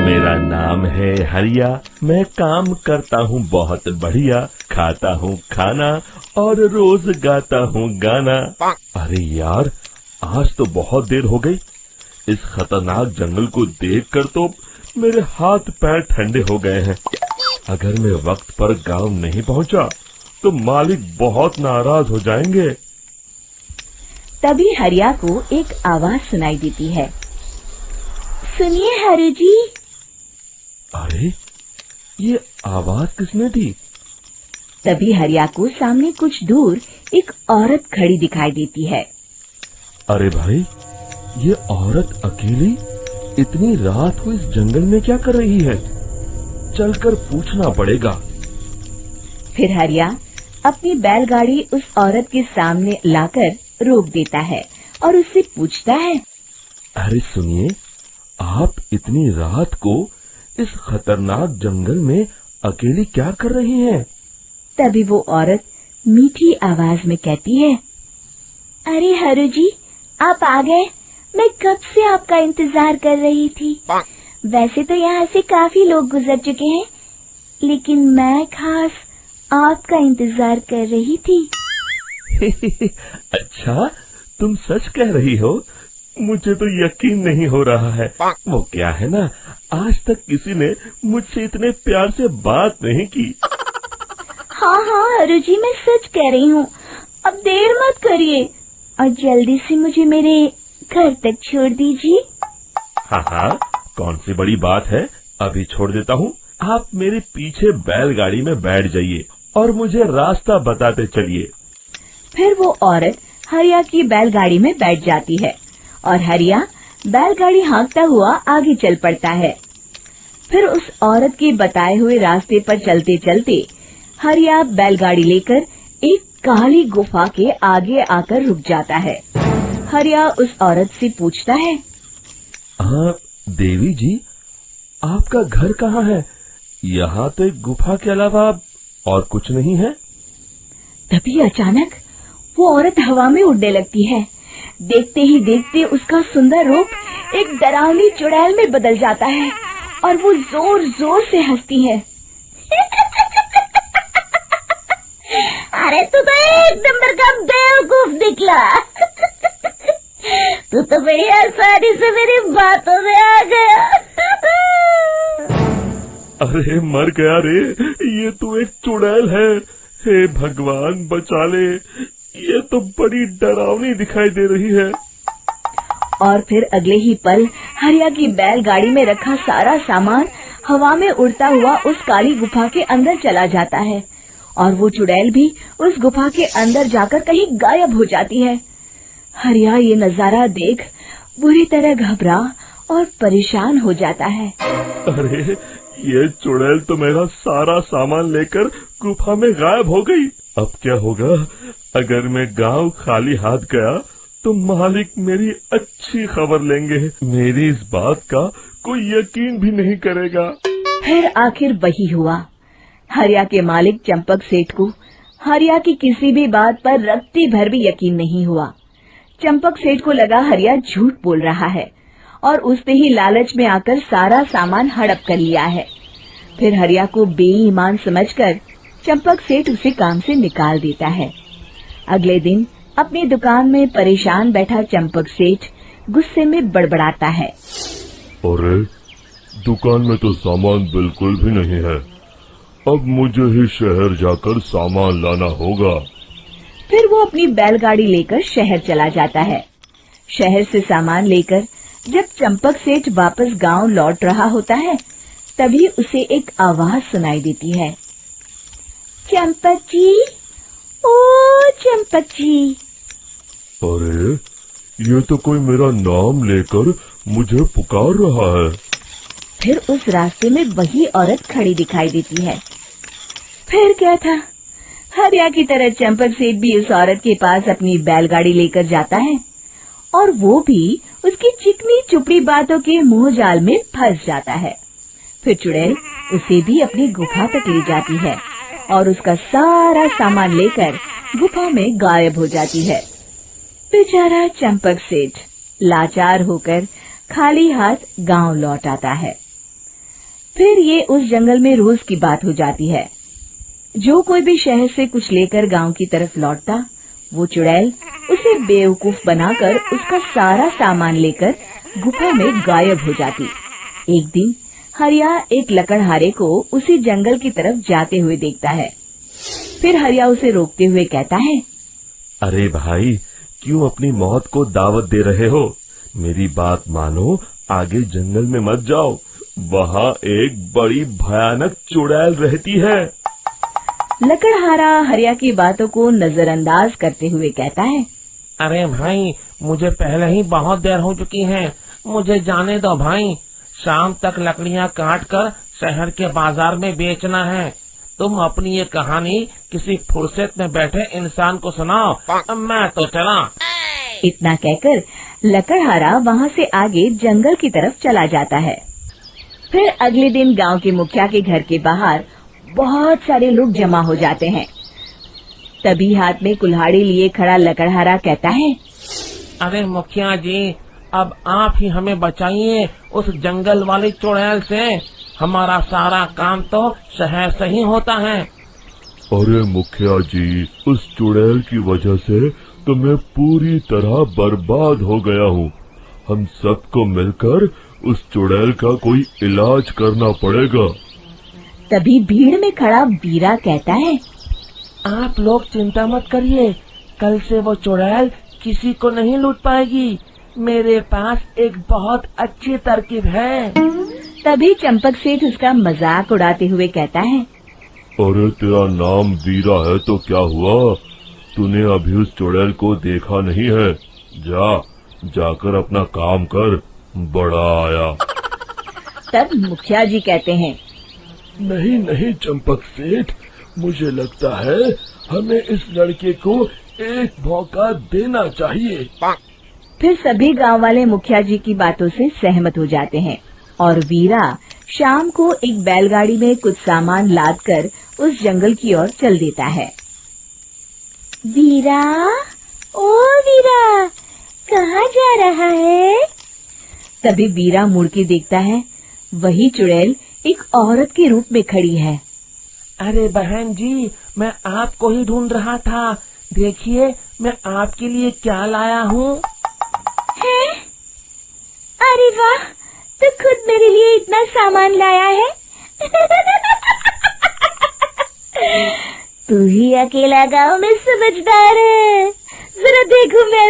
मेरा नाम है हरिया, मैं काम करता हूँ बहुत बढ़िया, खाता हूँ खाना और रोज गाता हूँ गाना। अरे यार, आज तो बहुत देर हो गई। इस खतरनाक जंगल को देखकर तो मेरे हाथ पैर ठंडे हो गए हैं। अगर मैं वक्त पर गांव नहीं पहुंचा तो मालिक बहुत नाराज हो जाएंगे। तभी हरिया को एक आवाज सुनाई देती है। सुनिए हरु जी। अरे, ये आवाज किसने दी? तभी हरिया को सामने कुछ दूर एक औरत खड़ी दिखाई देती है। अरे भाई, ये औरत अकेली इतनी रात को इस जंगल में क्या कर रही है? चलकर पूछना पड़ेगा। फिर हरिया अपनी बैलगाड़ी उस औरत के सामने लाकर रोक देता है और उससे पूछता है। अरे सुनिए, आप इतनी रात को इस खतरनाक जंगल में अकेली क्या कर रही हैं? तभी वो औरत मीठी आवाज में कहती है, अरे हरु जी, आप आ गए। मैं कब से आपका इंतजार कर रही थी। वैसे तो यहाँ से काफी लोग गुजर चुके हैं, लेकिन मैं खास आपका इंतजार कर रही थी। अच्छा, तुम सच कह रही हो? मुझे तो यकीन नहीं हो रहा है। वो क्या है ना, आज तक किसी ने मुझसे इतने प्यार से बात नहीं की। हाँ हाँ हरु जी, मैं सच कह रही हूँ। अब देर मत करिए और जल्दी से मुझे मेरे घर तक छोड़ दीजिए। हाँ हाँ, कौन सी बड़ी बात है, अभी छोड़ देता हूँ। आप मेरे पीछे बैलगाड़ी में बैठ जाइए और मुझे रास्ता बताते चलिए। फिर वो औरत हरिया की बैलगाड़ी में बैठ जाती है और हरिया बैलगाड़ी हाँकता हुआ आगे चल पड़ता है। फिर उस औरत के बताए हुए रास्ते पर चलते चलते हरिया बैलगाड़ी लेकर एक काली गुफा के आगे आकर रुक जाता है। हरिया उस औरत से पूछता है, हाँ देवी जी, आपका घर कहाँ है? यहाँ तो एक गुफा के अलावा और कुछ नहीं है। तभी अचानक वो औरत हवा में उड़ने लगती है। देखते ही देखते उसका सुंदर रूप एक डरावनी चुड़ैल में बदल जाता है और वो जोर जोर से हंसती है। अरे तू तो एक नंबर का बेवकूफ निकला। तू तो बड़ी आसानी से मेरी बातों में आ गया। अरे मर गया रे, ये तो एक चुड़ैल है। हे भगवान बचा ले, ये तो बड़ी डरावनी दिखाई दे रही है। और फिर अगले ही पल हरिया की बैलगाड़ी में रखा सारा सामान हवा में उड़ता हुआ उस काली गुफा के अंदर चला जाता है और वो चुड़ैल भी उस गुफा के अंदर जाकर कहीं गायब हो जाती है। हरिया ये नजारा देख बुरी तरह घबरा और परेशान हो जाता है। अरे, ये चुड़ैल तो मेरा सारा सामान लेकर गुफा में गायब हो गई। अब क्या होगा? अगर मैं गांव खाली हाथ गया तो मालिक मेरी अच्छी खबर लेंगे। मेरी इस बात का कोई यकीन भी नहीं करेगा। फिर आखिर वही हुआ। हरिया के मालिक चंपक सेठ को हरिया की किसी भी बात पर रत्ती भर भी यकीन नहीं हुआ। चंपक सेठ को लगा हरिया झूठ बोल रहा है और उसने ही लालच में आकर सारा सामान हड़प कर लिया है। फिर हरिया को बेईमान समझकर चंपक सेठ उसे काम से निकाल देता है। अगले दिन अपनी दुकान में परेशान बैठा चंपक सेठ गुस्से में बड़बड़ाता है। अरे, दुकान में तो सामान बिल्कुल भी नहीं है। अब मुझे ही शहर जाकर सामान लाना होगा। फिर वो अपनी बैलगाड़ी लेकर शहर चला जाता है। शहर से सामान लेकर जब चंपक सेठ वापस गांव लौट रहा होता है, तभी उसे एक आवाज सुनाई देती है। चंपक जी, ओ चंपक जी। अरे, ये तो कोई मेरा नाम लेकर मुझे पुकार रहा है। फिर उस रास्ते में वही औरत खड़ी दिखाई देती है। फिर क्या था, हरिया की तरह चंपक सेठ भी उस औरत के पास अपनी बैलगाड़ी लेकर जाता है और वो भी उसकी चिकनी चुपड़ी बातों के मुंह जाल में फंस जाता है। फिर चुड़ैल उसे भी अपनी गुफा तक ले जाती है और उसका सारा सामान लेकर गुफा में गायब हो जाती है। बेचारा चंपक सेठ लाचार होकर खाली हाथ गांव लौट आता है। फिर ये उस जंगल में रोज की बात हो जाती है। जो कोई भी शहर से कुछ लेकर गांव की तरफ लौटता, वो चुड़ैल उसे बेवकूफ बनाकर उसका सारा सामान लेकर गुफा में गायब हो जाती। एक दिन हरिया एक लकड़हारे को उसी जंगल की तरफ जाते हुए देखता है। फिर हरिया उसे रोकते हुए कहता है, अरे भाई, क्यों अपनी मौत को दावत दे रहे हो? मेरी बात मानो, आगे जंगल में मत जाओ, वहाँ एक बड़ी भयानक चुड़ैल रहती है। लकड़हारा हरिया की बातों को नजरअंदाज करते हुए कहता है, अरे भाई, मुझे पहले ही बहुत देर हो चुकी है, मुझे जाने दो भाई। शाम तक लकड़ियाँ काट कर शहर के बाजार में बेचना है। तुम अपनी ये कहानी किसी फुर्सत में बैठे इंसान को सुनाओ, मैं तो चला। इतना कहकर लकड़हारा वहाँ से आगे जंगल की तरफ चला जाता है। फिर अगले दिन गांव के मुखिया के घर के बाहर बहुत सारे लोग जमा हो जाते हैं। तभी हाथ में कुल्हाड़ी लिए खड़ा लकड़हारा कहता है, अरे मुखिया जी, अब आप ही हमें बचाइए उस जंगल वाली चुड़ैल से। हमारा सारा काम तो शहर से ही होता है। अरे मुखिया जी, उस चुड़ैल की वजह से तो मैं पूरी तरह बर्बाद हो गया हूँ। हम सबको मिलकर उस चुड़ैल का कोई इलाज करना पड़ेगा। तभी भीड़ में खड़ा वीरा कहता है, आप लोग चिंता मत करिए, कल से वो चुड़ैल किसी को नहीं लूट पाएगी। मेरे पास एक बहुत अच्छी तरकीब है। तभी चंपक सेठ उसका मजाक उड़ाते हुए कहता है, अरे तेरा नाम वीरा है तो क्या हुआ? तूने अभी उस चुड़ैल को देखा नहीं है? जाकर अपना काम कर, बड़ा आया। तब मुखिया जी कहते हैं, नहीं चंपक सेठ, मुझे लगता है हमें इस लड़के को एक मौका देना चाहिए। फिर सभी गांव वाले मुखिया जी की बातों से सहमत हो जाते हैं और वीरा शाम को एक बैलगाड़ी में कुछ सामान लादकर उस जंगल की ओर चल देता है। वीरा, ओ वीरा, कहाँ जा रहा है? तभी वीरा मुड़ के देखता है, वही चुड़ैल एक औरत के रूप में खड़ी है। अरे बहन जी, मैं आपको ही ढूंढ रहा था। देखिए, मैं आपके लिए क्या लाया हूँ। हैं? अरे वाह, तो खुद मेरे लिए इतना सामान लाया है। तू ही अकेला गांव में समझदार है। जरा देखो मैं